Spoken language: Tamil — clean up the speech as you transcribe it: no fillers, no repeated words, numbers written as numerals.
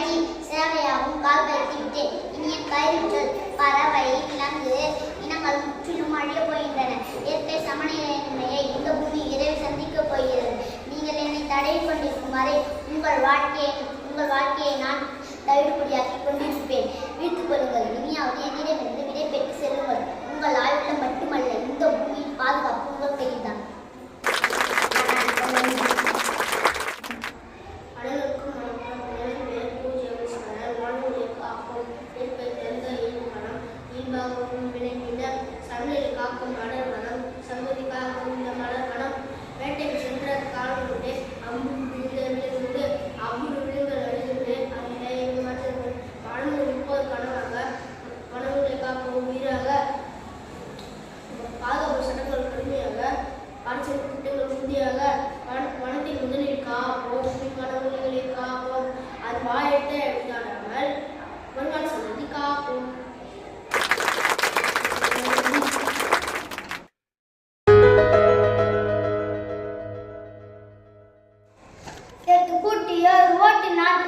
பணியில் சேவையாகவும் கால் வைத்து விட்டேன். இனிய கயிறுச்சொல். பறவை, விலங்கு இனங்கள் முற்றிலும் அழியப் போகின்றன. இயற்கை சமநிலையை இந்த பூமி விரைவில் சந்திக்கப் போகிறது. நீங்கள் என்னை தடவி கொண்டிருக்கும் வரை உங்கள் வாழ்க்கையை நான் தவிடுபடியாக்கி கொண்டிருப்பேன். வீட்டுக் கொள்ளுங்கள். இனியாவது என்னிடமிருந்து விடை பெற்று செல்லுங்கள். உங்கள் ஆயுள்ள மட்டுமல்ல, இந்த பூமியின் பாதுகாப்பு உங்கள் கையில்தான். காக்கும் மலர் மனம் சங்கதி காக்கும் இந்த மலர் மனம் வேட்டைக்கு சென்ற காலம் உண்டு அம்பு விழுந்து அம்பு விழுங்கள் அழுது அந்த மாற்றங்கள் மனங்கள் இப்போது கனவாக மனங்களை காக்கும் உயிராக பாதுகாப்பு சட்டங்கள் கடுமையாக அரசியல் திட்டங்கள் உறுதியாக வனத்தின் முதலில் காப்போம் மனங்களை காப்போம் அது வாயத்தை எடுத்தாடாமல் வருங்கால சந்ததி காப்போம். கூட்டியோ ஓட்டு நாட்டு